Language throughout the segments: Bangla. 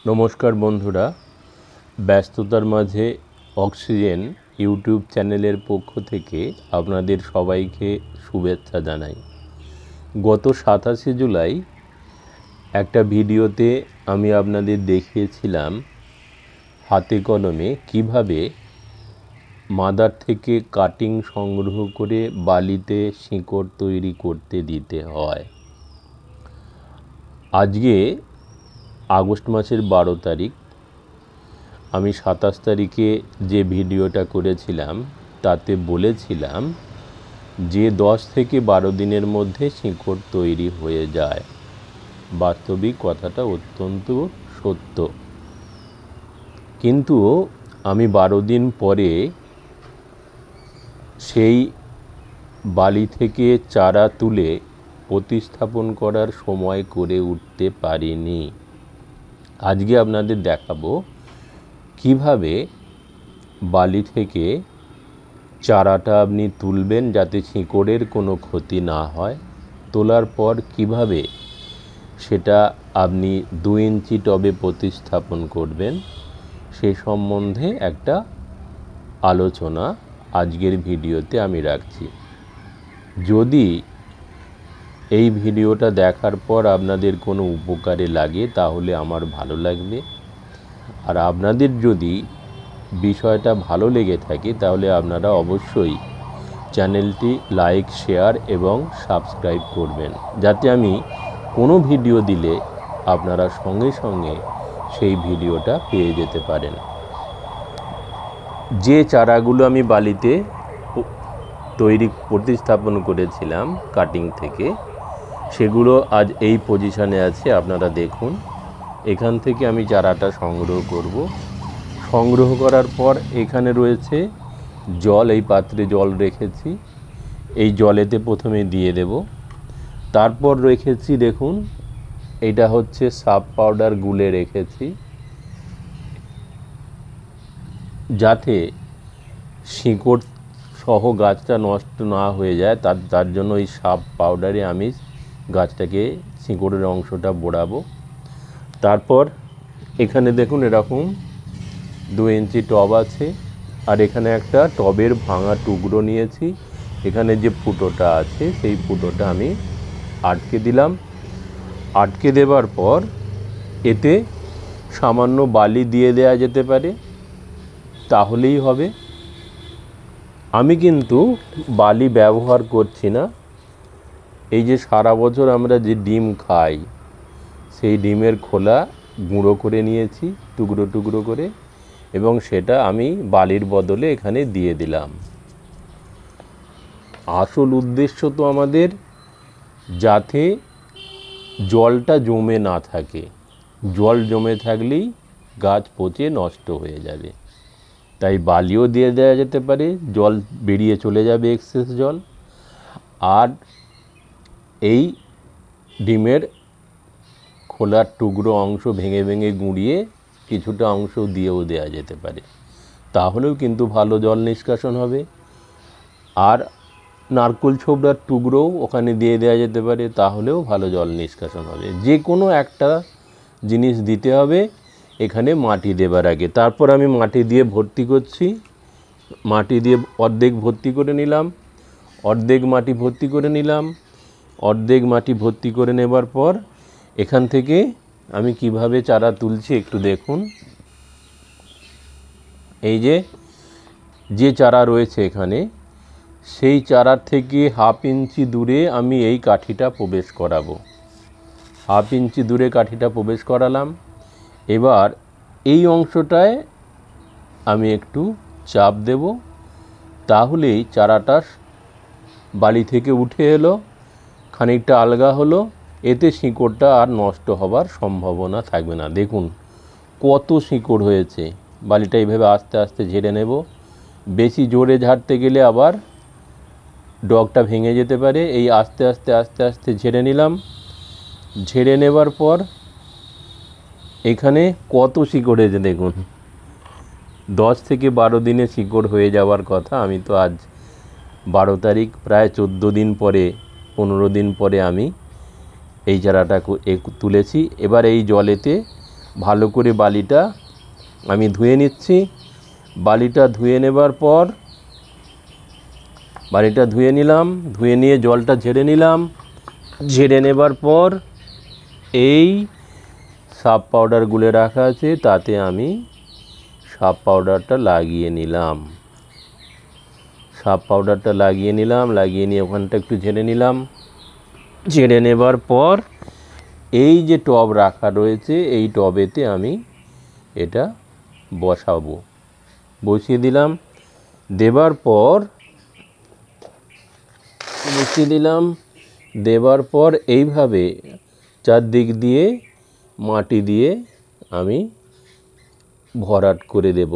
নমস্কার বন্ধুরা, ব্যস্ততার মাঝে অক্সিজেন ইউটিউব চ্যানেলের পক্ষ থেকে আপনাদের সবাইকে শুভেচ্ছা জানাই। গত 27 জুলাই একটা ভিডিওতে আমি আপনাদের দেখিয়েছিলাম হাতে কলমে কিভাবে মাদার থেকে কাটিং সংগ্রহ করে বালিতে শিকড় তৈরি করতে দিতে হয়। আজকে আগস্ট মাসের 12 তারিখ। আমি 27 তারিখে যে ভিডিওটা করেছিলাম তাতে বলেছিলাম যে 10 থেকে 12 দিনের মধ্যে শিকড় তৈরি হয়ে যায়। বাস্তবিক কথাটা অত্যন্ত সত্য, কিন্তু আমি 12 দিন পরে সেই বালি থেকে চারা তুলে প্রতিস্থাপন করার সময় করে উঠতে পারিনি। আজকে আপনাদের দেখাবো কিভাবে বালি থেকে চারাটা আপনি তুলবেন যাতে শিকড়ের কোনো ক্ষতি না হয়। তোলার পর কিভাবে সেটা আপনি 2 ইঞ্চি টবে প্রতিস্থাপন করবেন সে সম্বন্ধে একটা আলোচনা আজকের ভিডিওতে আমি রাখছি। যদি এই ভিডিওটা দেখার পর আপনাদের কোনো উপকারে লাগে তাহলে আমার ভালো লাগবে, আর আপনাদের যদি বিষয়টা ভালো লেগে থাকে তাহলে আপনারা অবশ্যই চ্যানেলটি লাইক, শেয়ার এবং সাবস্ক্রাইব করবেন, যাতে আমি কোনো ভিডিও দিলে আপনারা সঙ্গে সঙ্গে সেই ভিডিওটা পেয়ে যেতে পারেন। যে চারাগুলো আমি বালিতে প্রতিস্থাপন করেছিলাম কাটিং থেকে, সেগুলো আজ এই পজিশনে আছে। আপনারা দেখুন, এখান থেকে আমি চারাটা সংগ্রহ করব। সংগ্রহ করার পর এখানে রয়েছে জল, এই পাত্রে জল রেখেছি, এই জলেতে প্রথমে দিয়ে দেব। তারপর রেখেছি, দেখুন এটা হচ্ছে সাব পাউডার গুলে রেখেছি, যাতে শিকড় সহ গাছটা নষ্ট না হয়ে যায়। তার জন্য এই সাব পাউডারে আমি গাছটাকে শিকড়ের অংশটা বোড়াবো। তারপর এখানে দেখুন এরকম 2 ইঞ্চি টব আছে, আর এখানে একটা টবের ভাঙা টুকরো নিয়েছি। এখানে যে ফুটোটা আছে সেই ফুটোটা আমি আটকে দিলাম। আটকে দেবার পর এতে সামান্য বালি দিয়ে দেওয়া যেতে পারে, তাহলেই হবে। আমি কিন্তু বালি ব্যবহার করছি না। এই যে সারা বছর আমরা যে ডিম খাই সেই ডিমের খোলা গুঁড়ো করে নিয়েছি টুকরো টুকরো করে, এবং সেটা আমি বালির বদলে এখানে দিয়ে দিলাম। আসল উদ্দেশ্য তো আমাদের যাতে জলটা জমে না থাকে। জল জমে থাকলেই গাছ পচে নষ্ট হয়ে যাবে। তাই বালিও দিয়ে দেওয়া যেতে পারে, জল বেরিয়ে চলে যাবে, এক্সেস জল। আর এই ডিমের খোলার টুকরো অংশ ভেঙে ভেঙে গুঁড়িয়ে কিছুটা অংশ দিয়েও দেওয়া যেতে পারে, তাহলেও কিন্তু ভালো জল নিষ্কাশন হবে। আর নারকেল ছোবড়ার টুকরোও ওখানে দিয়ে দেওয়া যেতে পারে, তাহলেও ভালো জল নিষ্কাশন হবে। যে কোনো একটা জিনিস দিতে হবে এখানে মাটি দেবার আগে। তারপর আমি মাটি দিয়ে ভর্তি করছি। মাটি দিয়ে অর্ধেক ভর্তি করে নিলাম, অর্ধেক মাটি ভর্তি করে নিলাম, অর্ধেক মাটি ভর্তি করে নেবার পর এখান থেকে আমি কিভাবে চারা তুলছি একটু দেখুন। এই যে চারা রয়েছে এখানে, সেই চারার থেকে 1/2 ইঞ্চি দূরে আমি এই কাঠিটা প্রবেশ করাবো। 1/2 ইঞ্চি দূরে কাঠিটা প্রবেশ করালাম। এবার এই অংশটায় আমি একটু চাপ দেব, তাহলেই চারাটা বালি থেকে উঠে এলো, খানিকটা আলগা হলো। এতে শিকড়টা আর নষ্ট হবার সম্ভাবনা থাকবে না। দেখুন কত শিকড় হয়েছে। বালিটা এইভাবে আস্তে আস্তে ঝেড়ে নেব। বেশি জোরে ঝাড়তে গেলে আবার ডগটা ভেঙে যেতে পারে। এই আস্তে আস্তে আস্তে আস্তে ঝেড়ে নিলাম। ঝেড়ে নেবার পর এখানে কত শিকড় হয়েছে দেখুন। 10 থেকে 12 দিনে শিকড় হয়ে যাওয়ার কথা। আমি তো আজ 12 তারিখ, প্রায় 14 দিন পরে, 15 দিন পরে আমি এই চারাটা তুলেছি। এবার এই জলেতে ভালো করে বালিটা আমি ধুয়ে নিচ্ছি। বালিটা ধুয়ে নেবার পর বালিটা ধুয়ে নিলাম, ধুয়ে নিয়ে জলটা ঝেড়ে নিলাম। ঝেড়ে নেবার পর এই সার্ফ পাউডার গুলে রাখা আছে, তাতে আমি সার্ফ পাউডারটা লাগিয়ে নিলাম। সার্ফ পাউডারটা লাগিয়ে নিয়ে ওখানটা একটু ঝেড়ে নিলাম। ঝেড়ে নেবার পর এই যে টব রাখা রয়েছে এই টবেতে আমি এটা বসাবো। বসিয়ে দিলাম। দেবার পর এইভাবে চারদিক দিয়ে মাটি দিয়ে আমি ভরাট করে দেব।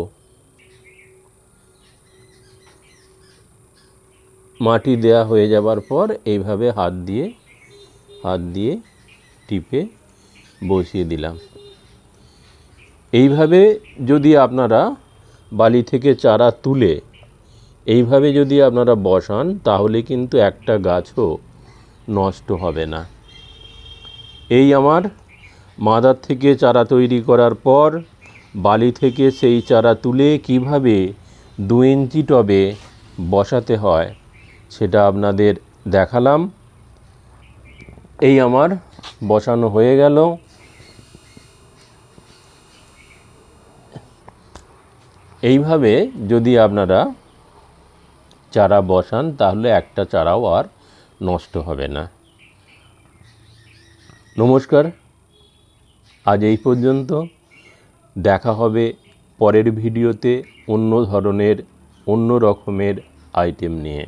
মাটি দেয়া হয়ে যাবার পর এইভাবে হাত দিয়ে টিপে বসিয়ে দিলাম। এইভাবে যদি আপনারা বালি থেকে চারা তুলে এইভাবে যদি আপনারা বসান তাহলে কিন্তু একটা গাছও নষ্ট হবে না। এই আমার মাদার থেকে চারা তৈরি করার পর বালি থেকে সেই চারা তুলে কিভাবে 2 ইঞ্চি টবে বসাতে হয় সেটা আপনাদের দেখালাম। এই আমার বসানো হয়ে গেল। এইভাবে যদি আপনারা চারা বসান তাহলে একটা চারাও আর নষ্ট হবে না। নমস্কার, আজ এই পর্যন্ত। দেখা হবে পরের ভিডিওতে অন্য রকমের আইটেম নিয়ে।